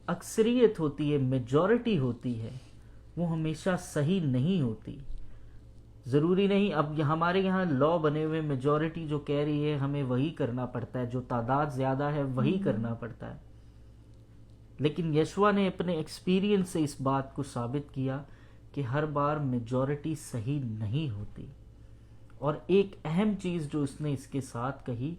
Speaker 2: अक्सरियत होती है, मेजॉरिटी होती है, वो हमेशा सही नहीं होती। ज़रूरी नहीं, अब हमारे यहाँ लॉ बने हुए, मेजॉरिटी जो कह रही है हमें वही करना पड़ता है, जो तादाद ज़्यादा है वही करना पड़ता है। लेकिन यशवा ने अपने एक्सपीरियंस से इस बात को साबित किया कि हर बार मेजॉरिटी सही नहीं होती। और एक अहम चीज़ जो उसने इसके साथ कही,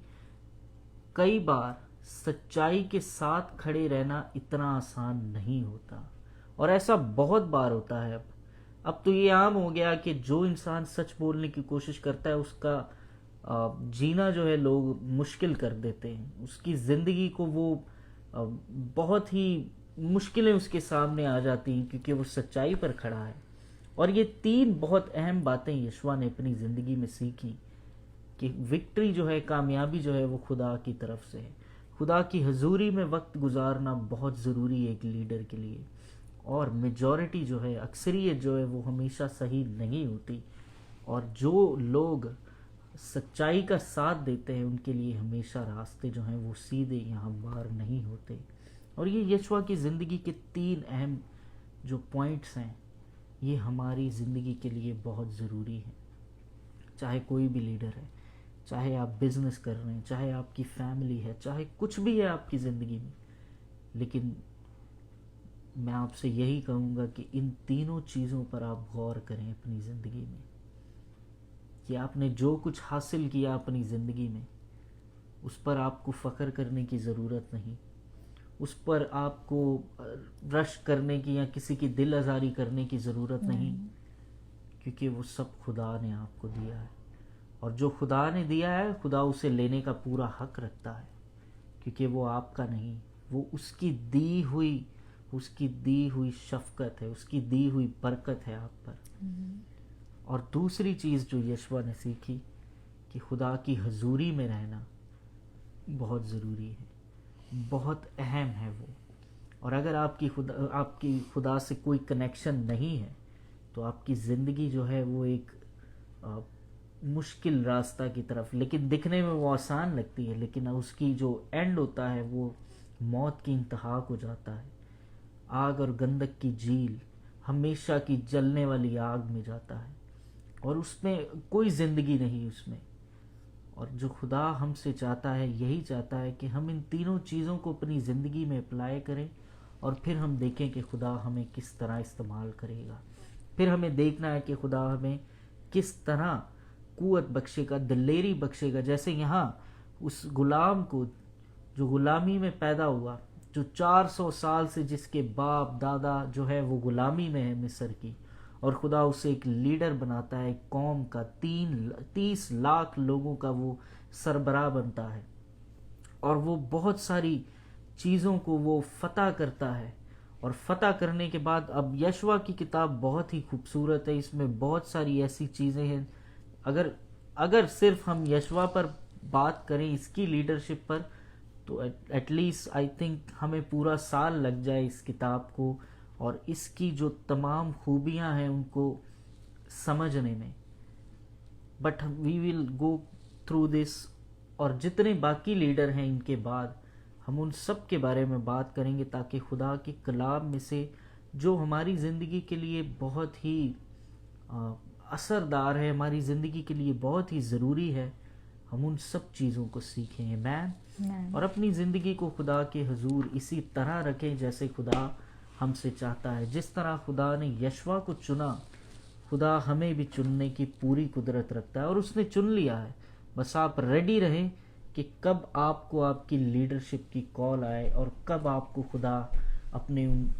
Speaker 2: कई बार सच्चाई के साथ खड़े रहना इतना आसान नहीं होता, और ऐसा बहुत बार होता है। अब अब तो ये आम हो गया कि जो इंसान सच बोलने की कोशिश करता है उसका जीना जो है लोग मुश्किल कर देते हैं, उसकी ज़िंदगी को वो बहुत ही मुश्किलें उसके सामने आ जाती हैं क्योंकि वो सच्चाई पर खड़ा है। और ये 3 बहुत अहम बातें यशवा ने अपनी ज़िंदगी में सीखी कि विक्ट्री जो है, कामयाबी जो है, वो खुदा की तरफ से है। खुदा की हजूरी में वक्त गुजारना बहुत ज़रूरी है एक लीडर के लिए। और मेजॉरिटी जो है, अक्सरियत जो है, वो हमेशा सही नहीं होती, और जो लोग सच्चाई का साथ देते हैं उनके लिए हमेशा रास्ते जो हैं वो सीधे या हमवार नहीं होते। और ये यशवा की ज़िंदगी के 3 अहम जो पॉइंट्स हैं, ये हमारी ज़िंदगी के लिए बहुत ज़रूरी है। चाहे कोई भी लीडर है, चाहे आप बिजनेस कर रहे हैं, चाहे आपकी फैमिली है, चाहे कुछ भी है आपकी ज़िंदगी में, लेकिन मैं आपसे यही कहूँगा कि इन तीनों चीज़ों पर आप गौर करें अपनी ज़िंदगी में, कि आपने जो कुछ हासिल किया अपनी ज़िंदगी में उस पर आपको फ़ख्र करने की ज़रूरत नहीं, उस पर आपको रश करने की या किसी की दिल आज़ारी करने की ज़रूरत नहीं, क्योंकि वो सब खुदा ने आपको दिया है। और जो खुदा ने दिया है, खुदा उसे लेने का पूरा हक रखता है, क्योंकि वो आपका नहीं, वो उसकी दी हुई शफ़क़त है, उसकी दी हुई बरकत है आप पर। और दूसरी चीज़ जो यशवा ने सीखी कि खुदा की हजूरी में रहना बहुत ज़रूरी है, बहुत अहम है वो। और अगर आपकी खुदा से कोई कनेक्शन नहीं है तो आपकी ज़िंदगी जो है वो एक मुश्किल रास्ता की तरफ, लेकिन दिखने में वो आसान लगती है, लेकिन उसकी जो एंड होता है वो मौत की इंतहा को जाता है। आग और गंधक की झील, हमेशा की जलने वाली आग में जाता है, और उसमें कोई ज़िंदगी नहीं उसमें। और जो खुदा हमसे चाहता है, यही चाहता है कि हम इन तीनों चीज़ों को अपनी ज़िंदगी में अप्लाई करें, और फिर हम देखें कि खुदा हमें किस तरह इस्तेमाल करेगा। फिर हमें देखना है कि खुदा हमें किस तरह कुव्वत बख्शेगा, दिलेरी बख्शेगा। जैसे यहाँ उस गुलाम को जो गुलामी में पैदा हुआ, जो 400 साल से जिसके बाप दादा जो है वो गुलामी में है मिस्र की, और खुदा उसे एक लीडर बनाता है, एक कौम का 30 लाख लोगों का वो सरबराह बनता है, और वो बहुत सारी चीज़ों को वो फतह करता है। और फतह करने के बाद अब यशवा की किताब बहुत ही खूबसूरत है, इसमें बहुत सारी ऐसी चीज़ें हैं। अगर सिर्फ हम यशवा पर बात करें, इसकी लीडरशिप पर, तो एटलीस्ट आई थिंक हमें पूरा साल लग जाए इस किताब को और इसकी जो तमाम खूबियां हैं उनको समझने में। But we will go through this, और जितने बाकी लीडर हैं इनके बाद हम उन सब के बारे में बात करेंगे, ताकि खुदा के कलाम में से जो हमारी ज़िंदगी के लिए बहुत ही असरदार है, हमारी ज़िंदगी के लिए बहुत ही ज़रूरी है, हम उन सब चीज़ों को सीखें। मैन और अपनी ज़िंदगी को खुदा के हुजूर इसी तरह रखें जैसे खुदा हमसे चाहता है। जिस तरह खुदा ने यशवा को चुना, खुदा हमें भी चुनने की पूरी कुदरत रखता है, और उसने चुन लिया है। बस आप रेडी रहें कि कब आपको आपकी लीडरशिप की कॉल आए, और कब आपको खुदा अपने उन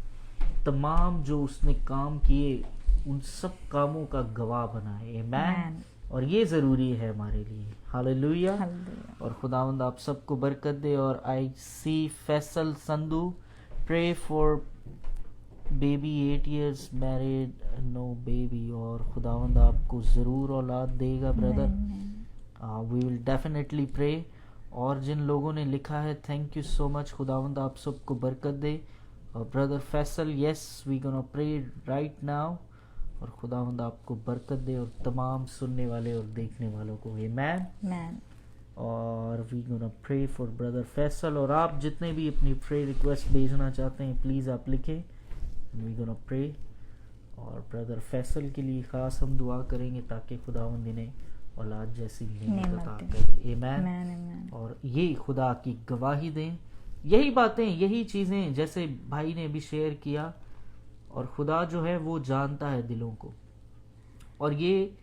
Speaker 2: तमाम जो उसने काम किए उन सब कामों का गवाह बनाए। आमीन। और ये ज़रूरी है हमारे लिए। हालेलुया। और खुदावंद आप सबको बरकत दे। और I see Faisal Sandhu, pray for baby 8 years मैरिड, नो बेबी, और खुदावंद आपको ज़रूर औलाद देगा brother. We will definitely pray. और जिन लोगों ने लिखा है, थैंक यू सो मच, खुदावंद आप सबको बरकत दे। और brother Faisal, yes we gonna pray right now, और खुदावंद आपको बरकत दे और तमाम सुनने वाले और देखने वालों को। आमीन। और we gonna pray for brother Faisal. और आप जितने भी अपनी प्रे रिक्वेस्ट भेजना चाहते हैं प्लीज़ आप लिखें, वी गोना प्रे। और ब्रदर फैसल के लिए ख़ास हम दुआ करेंगे ताकि खुदावंद इन्हें औलाद जैसी नेमत अता करे। आमीन। और ये खुदा की गवाही दें, यही बातें, यही चीज़ें जैसे भाई ने अभी शेयर किया। और खुदा जो है वो जानता है दिलों को, और ये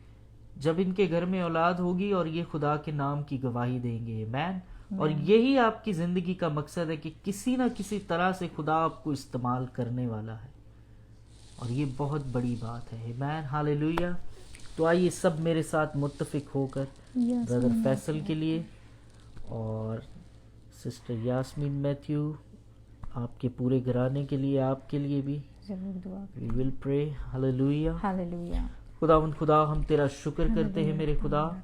Speaker 2: जब इनके घर में औलाद होगी और ये खुदा के नाम की गवाही देंगे। आमीन। और यही आपकी ज़िंदगी का मकसद है कि किसी ना किसी तरह से खुदा आपको इस्तेमाल करने वाला है। और ये बहुत बड़ी बात है। आमीन, हालेलुया। तो आइए सब मेरे साथ मुत्तफिक होकर ब्रदर फैसल के लिए और सिस्टर यास्मीन मैथ्यू, आपके पूरे घराने के लिए, आपके लिए भी
Speaker 1: जरूर दुआ
Speaker 2: we will pray. Hallelujah,
Speaker 1: hallelujah.
Speaker 2: खुदा हम तेरा शुक्र करते हैं मेरे खुदा,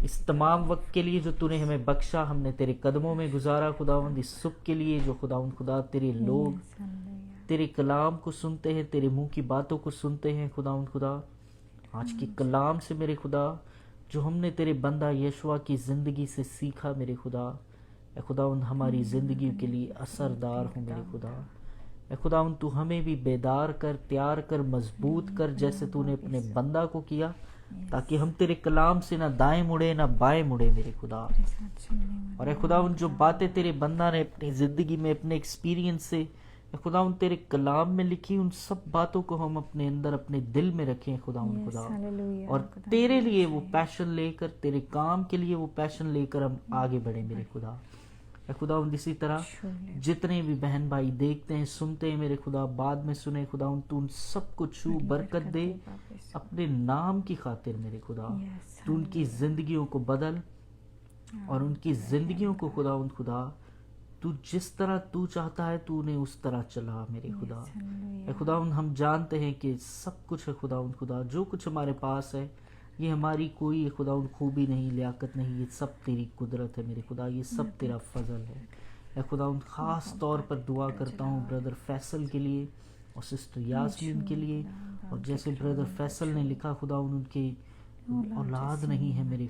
Speaker 2: इस तमाम वक्त के लिए जो तूने हमें बख्शा, हमने तेरे कदमों में गुजारा खुदावंद, इस सुख के लिए जो खुदा तेरे लोग तेरे कलाम को सुनते हैं, तेरे मुंह की बातों को सुनते हैं खुदा आज के कलाम से मेरे खुदा, जो हमने तेरे बंदा यशुआ की ज़िंदगी से सीखा मेरे खुदावंद हमारी ज़िंदगी के लिए असरदार हो मेरे खुदावंद, तू हमें भी बेदार कर, तैयार कर, मजबूत कर, जैसे तूने अपने बंदा को किया, ताकि हम तेरे कलाम से ना दाएं मुड़े ना बाएं मुड़े मेरे खुदा। और खुदावंद जो बातें तेरे बंदा ने अपनी ज़िंदगी में अपने एक्सपीरियंस से खुदावंद तेरे कलाम में लिखी, उन सब बातों को हम अपने अंदर अपने दिल में रखें खुदा, और तेरे लिए वो पैशन लेकर, तेरे काम के लिए वो पैशन लेकर हम आगे बढ़े मेरे खुदावंद। इसी तरह जितने भी बहन भाई देखते हैं, सुनते हैं मेरे खुदा, बाद में सुने खुदावंद, तू उन सबको छू बरकत दे अपने नाम की खातिर मेरे खुदा। तू उनकी जिंदगियों को बदल और उनकी जिंदगियों को खुदा तू जिस तरह तू चाहता है तू उन्हें उस तरह चला मेरे खुदावंद। हम जानते हैं कि सब कुछ है खुदा, जो कुछ हमारे पास है ये हमारी कोई खुदावंद खूबी नहीं, लियाकत नहीं, ये सब तेरी कुदरत है मेरे खुदा, ये सब तेरा फजल है खुदावंद। खास तौर पर दुआ करता हूँ ब्रदर फैसल के लिए और सिस्टर यास्मीन के लिए, और जैसे ब्रदर फैसल ने लिखा खुदावंद उनके औलाद नहीं है मेरे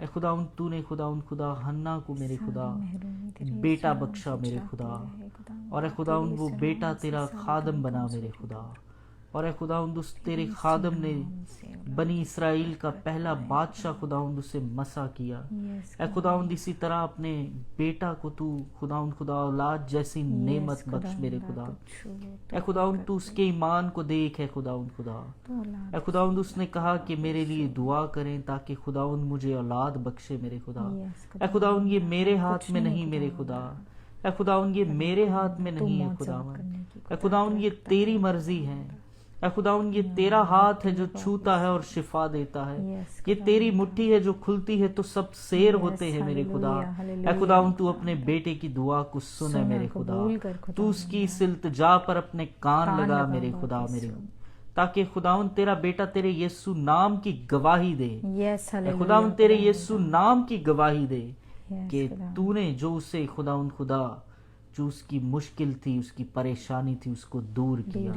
Speaker 2: खुदावंद, तूने खुदा हन्ना को मेरे खुदा बेटा बख्शा मेरे खुदा, और खुदावंद वो बेटा तेरा खादम बना मेरे खुदा, और खुदावंद उस तेरे खादम ने बनी इसराइल का पहला बादशाह खुदावंद उसे मसा किया खुदावंद। इसी तरह अपने बेटा को तू खुदा औलाद जैसी नेमत बख्श मेरे खुदावंद। तू उसके ईमान को देख है खुदावंद। उसने कहा कि मेरे लिए दुआ करें ताकि खुदावंद मुझे औलाद बख्शे मेरे खुदावंद। ये मेरे हाथ में नहीं मेरे खुदावंद, ये मेरे हाथ में नहीं है खुदावंद, ये तेरी मर्जी है खुदावंद। ये तेरा हाथ है जो छूता है और शिफा देता है, ये तेरी मुट्ठी है जो खुलती है तो सब शेर होते हैं मेरे खुदावंद। तू अपने बेटे की दुआ को सुने मेरे खुदा, तू उसकी इस इल्तिजा पर अपने कान लगा मेरे खुदा, ताकि खुदावंद तेरा बेटा तेरे यीशु नाम की गवाही दे खुदावंद, तेरे यीशु नाम की गवाही दे कि तूने जो उसे खुदा जो उसकी मुश्किल थी, उसकी परेशानी थी, उसको दूर किया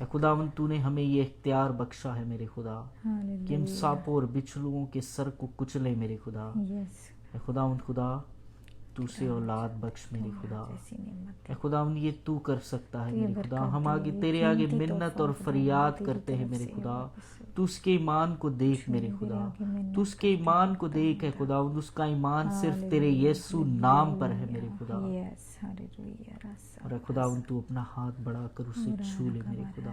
Speaker 2: खुदावंद। तूने हमें ये इख्तियार बख्शा है मेरे खुदा कि हम सांपों और बिच्छुओं के सर को कुचले मेरे खुदावंद। तू से औलाद बख्श मेरे खुदावंद, ये तू कर सकता है मेरे खुदा। हम आगे तेरे आगे मिन्नत और फरियाद करते हैं मेरे खुदा। तू उसके ईमान को देख मेरे खुदा, तू उसके ईमान को देख है खुदावंद। उसका ईमान सिर्फ तेरे यीशु नाम पर है मेरे खुदा। और खुदावंद तू अपना हाथ बढ़ाकर उसे छू ले मेरे खुदा,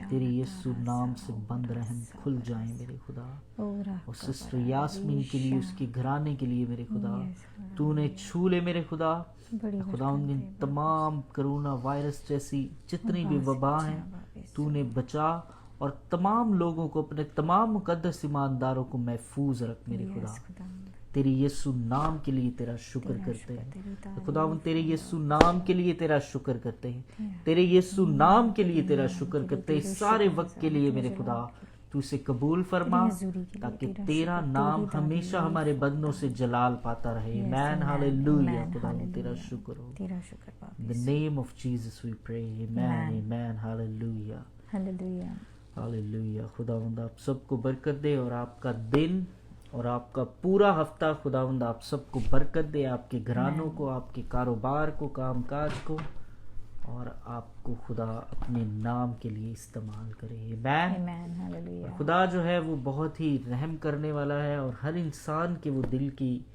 Speaker 2: तेरे यीशु नाम से बंद रहम खुल जाए मेरे खुदा। और सिस्टर यास्मीन के लिए, उसके घराने के लिए मेरे खुदा तूने छू ले मेरे खुदावंद। इन तमाम कोरोना वायरस जैसी जितनी भी वबा हैं तूने बचा, और तमाम लोगों को, अपने तमाम मुकद्दस ईमानदारों को महफूज रख मेरे खुदा। तेरे यीशु नाम के लिए तेरा शुक्र करते हैं खुदावंद, तेरे यीशु नाम के लिए तेरा शुक्र करते हैं, तेरे यीशु नाम के लिए तेरा शुक्र करते हैं। सारे वक्त के लिए मेरे खुदा तू इसे कबूल फरमा, ताकि तेरा नाम हमेशा हमारे बदनों से जलाल पाता रहे। आमीन, हालेलुया। खुदावंद तेरा शुक्र हो। In the name of Jesus we pray, आमीन, आमीन, हालेलुया,
Speaker 1: हालेलुया,
Speaker 2: हालेलुया। खुदावंद आप सबको बरकत दे, और आपका दिन और आपका पूरा हफ्ता खुदावंद आप सबको बरकत दे, आपके घरानों को, आपके कारोबार को, कामकाज को, और आपको खुदा अपने नाम के लिए इस्तेमाल करे। आमीन, हालेलुया। खुदा जो है वो बहुत ही रहम करने वाला है, और हर इंसान के वो दिल की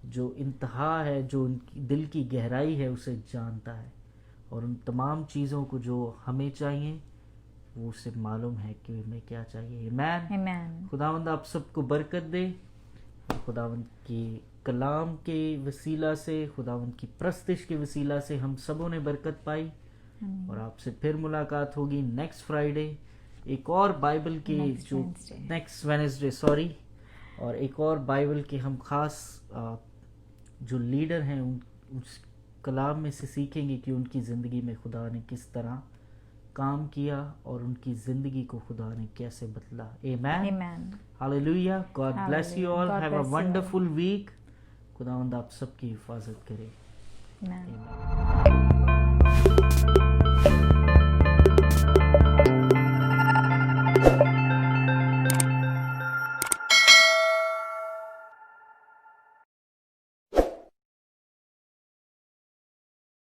Speaker 2: जो इंतहा है, जो उनकी दिल की गहराई है उसे जानता है, और उन तमाम चीज़ों को जो हमें चाहिए वो उसे मालूम है कि हमें क्या चाहिए। आमीन। खुदावंद आप सबको बरकत दे, खुदावंद के कलाम के वसीला से, खुदावंद की प्रस्तिश के वसीला से हम सबों ने बरकत पाई, और आपसे फिर मुलाकात होगी नेक्स्ट फ्राइडे एक और बाइबल के नेक्स्ट वेडनेसडे सॉरी, और एक और बाइबल के हम खास जो लीडर हैं उस कलाम में से सीखेंगे कि उनकी ज़िंदगी में खुदा ने किस तरह काम किया और उनकी ज़िंदगी को खुदा ने कैसे बदला। Amen, hallelujah. God bless you all, have a wonderful week. खुदावंद आप सबकी हिफाजत करे। आमेन।